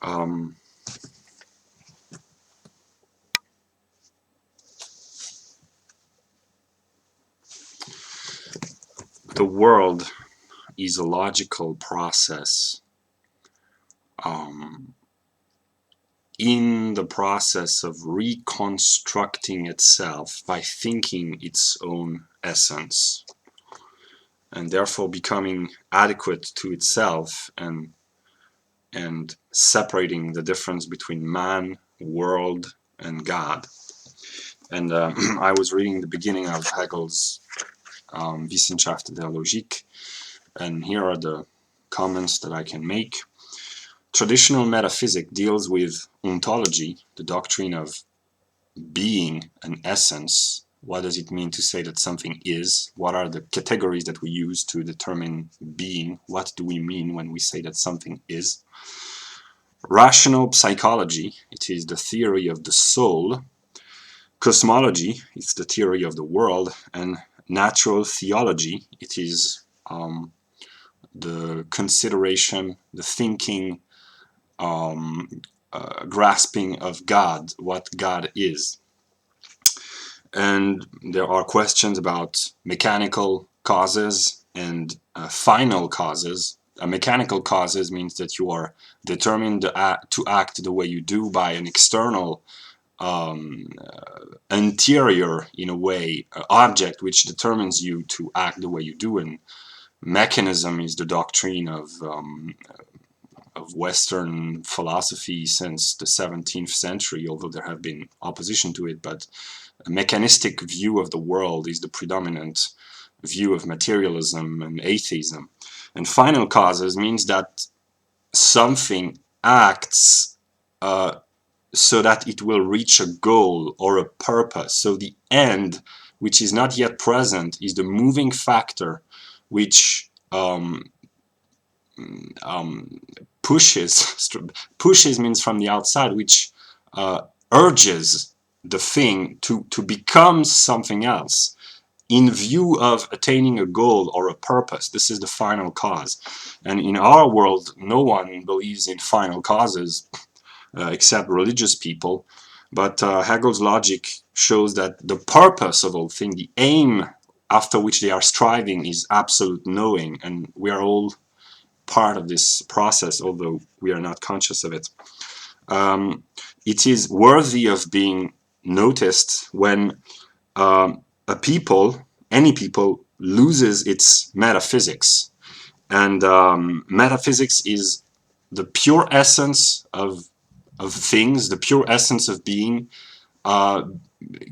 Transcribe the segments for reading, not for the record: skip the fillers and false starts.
Um, the world is a logical process um, in the process of reconstructing itself by thinking its own essence, and therefore becoming adequate to itself, and separating the difference between man, world, and God. And I was reading the beginning of Hegel's Wissenschaft der Logik, and here are the comments that I can make. Traditional metaphysics deals with ontology, the doctrine of being an essence. What does it mean to say that something is? What are the categories that we use to determine being? What do we mean when we say that something is? Rational psychology, it is the theory of the soul. Cosmology, it's the theory of the world. And natural theology, it is the consideration, the thinking, grasping of God, what God is. And there are questions about mechanical causes and final causes. Mechanical causes means that you are determined to act the way you do by an external interior, in a way, object which determines you to act the way you do. And mechanism is the doctrine of Western philosophy since the 17th century, although there have been opposition to it. But a mechanistic view of the world is the predominant view of materialism and atheism. And final causes means that something acts so that it will reach a goal or a purpose. So the end, which is not yet present, is the moving factor which pushes means from the outside, which urges the thing to become something else in view of attaining a goal or a purpose. This is the final cause. And in our world, no one believes in final causes except religious people. But Hegel's logic shows that the purpose of all things, the aim after which they are striving, is absolute knowing. And we are all part of this process, although we are not conscious of it. It is worthy of being noticed when any people, loses its metaphysics. And metaphysics is the pure essence of things, the pure essence of being,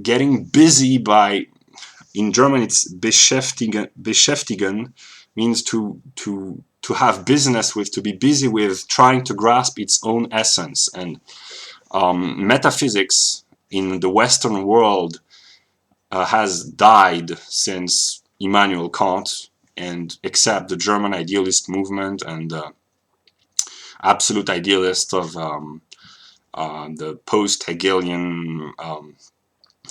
getting busy by, in German it's beschäftigen, means to have business with, to be busy with, trying to grasp its own essence. And metaphysics in the Western world has died since Immanuel Kant, and except the German idealist movement and absolute idealist of the post-Hegelian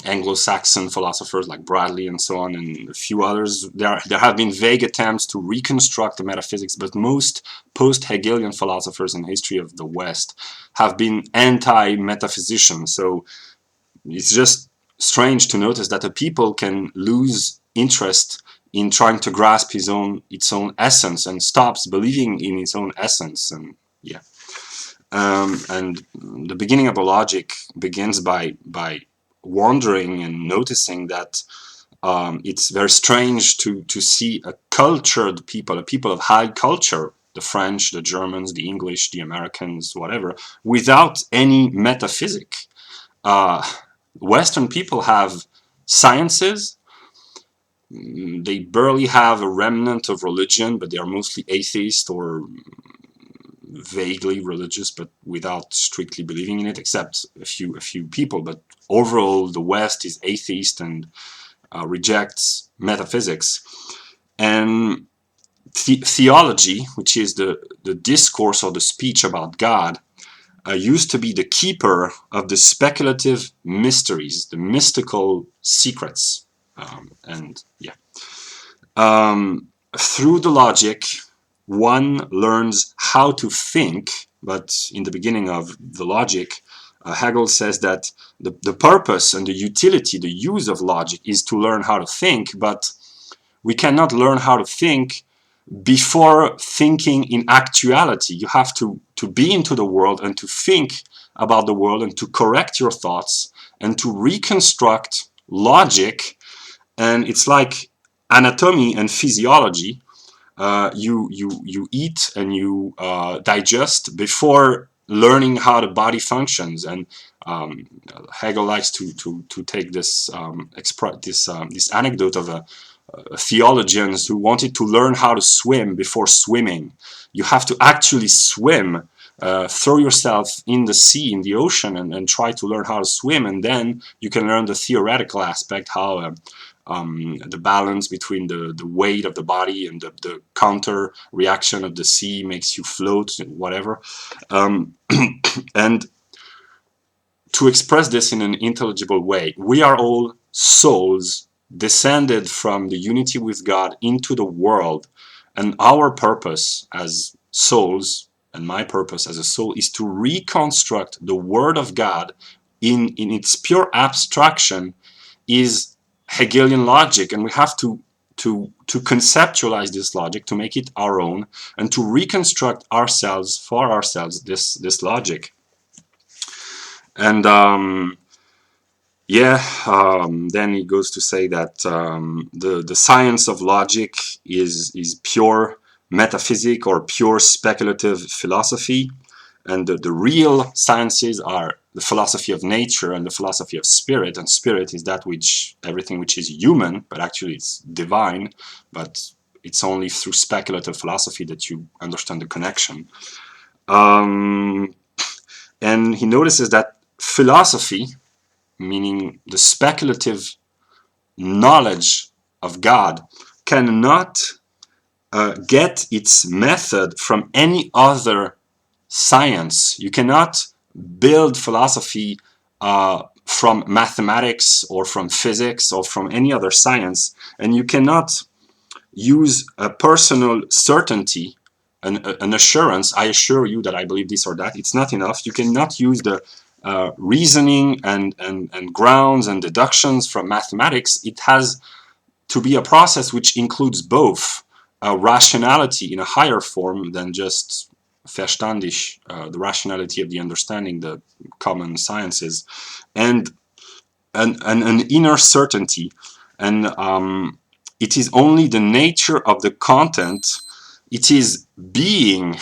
Anglo-Saxon philosophers like Bradley and so on, and a few others. There have been vague attempts to reconstruct the metaphysics, but most post-Hegelian philosophers in the history of the West have been anti-metaphysicians. So it's just strange to notice that a people can lose interest in trying to grasp its own essence and stops believing in its own essence. And yeah, and the beginning of a logic begins by wondering and noticing that it's very strange to see a cultured people, a people of high culture, the French, the Germans, the English, the Americans, whatever, without any metaphysic. Western people have sciences. They barely have a remnant of religion, but they are mostly atheist or vaguely religious, but without strictly believing in it, except a few people. But overall, the West is atheist and rejects metaphysics. And theology, which is the discourse or the speech about God, used to be the keeper of the speculative mysteries, the mystical secrets. And yeah, through the logic, one learns how to think, but in the beginning of the logic, Hegel says that the purpose and the utility, the use of logic is to learn how to think, but we cannot learn how to think before thinking in actuality. You have to be into the world and to think about the world and to correct your thoughts and to reconstruct logic. And it's like anatomy and physiology. You eat and you digest before learning how the body functions. And Hegel likes to take this this anecdote of a theologians who wanted to learn how to swim before swimming. You have to actually swim, throw yourself in the sea, in the ocean, and try to learn how to swim, and then you can learn the theoretical aspect, how the balance between the weight of the body and the counter reaction of the sea makes you float, whatever. And to express this in an intelligible way, we are all souls descended from the unity with God into the world, and our purpose as souls, and my purpose as a soul, is to reconstruct the Word of God in its pure abstraction, is Hegelian logic, and we have to conceptualize this logic, to make it our own, and to reconstruct ourselves, for ourselves, this logic. And then he goes to say that the science of logic is pure metaphysic or pure speculative philosophy, and the real sciences are the philosophy of nature and the philosophy of spirit. And spirit is that which, everything which is human, but actually it's divine, but it's only through speculative philosophy that you understand the connection. And he notices that philosophy, meaning the speculative knowledge of God, cannot get its method from any other science. You cannot build philosophy from mathematics or from physics or from any other science, and you cannot use a personal certainty, an assurance. I assure you that I believe this or that. It's not enough. You cannot use the reasoning and grounds and deductions from mathematics. It has to be a process which includes both rationality in a higher form than just verstandisch, the rationality of the understanding, the common sciences, and an inner certainty. And it is only the nature of the content. It is being.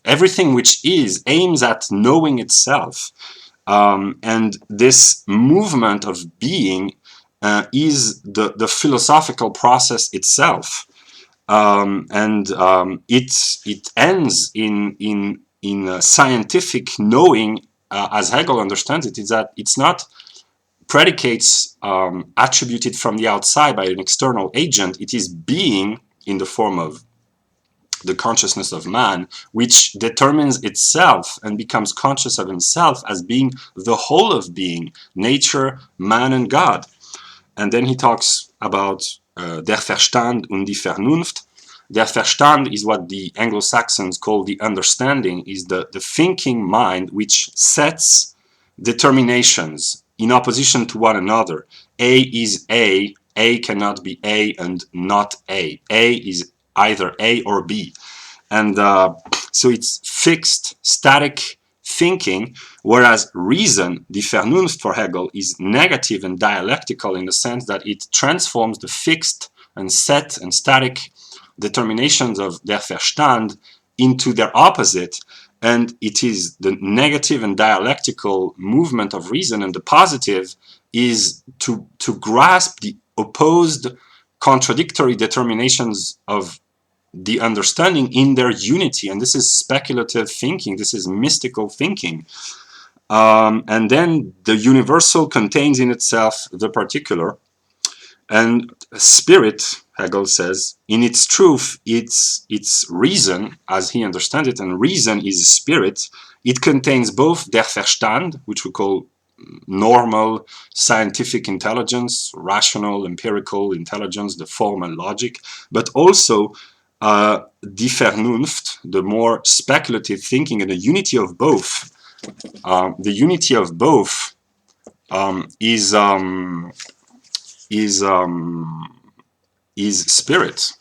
Everything which is aims at knowing itself. And this movement of being is the philosophical process itself. It ends in scientific knowing, as Hegel understands it, is that it's not predicates attributed from the outside by an external agent. It is being in the form of the consciousness of man, which determines itself and becomes conscious of himself as being the whole of being, nature, man, and God. And then he talks about der Verstand und die Vernunft. Der Verstand is what the Anglo-Saxons call the understanding, is the thinking mind which sets determinations in opposition to one another. A is A cannot be A and not A. A is either A or B. And so it's fixed, static thinking, whereas reason, die Vernunft for Hegel, is negative and dialectical in the sense that it transforms the fixed and set and static determinations of der Verstand into their opposite, and it is the negative and dialectical movement of reason, and the positive is to grasp the opposed contradictory determinations of the understanding in their unity. And this is speculative thinking, this is mystical thinking. And then the universal contains in itself the particular. And spirit, Hegel says, in its truth, it's reason, as he understands it, and reason is spirit. It contains both der Verstand, which we call normal scientific intelligence, rational, empirical intelligence, the formal logic, but also Die Vernunft, the more speculative thinking, and the unity of both. The unity of both is spirit.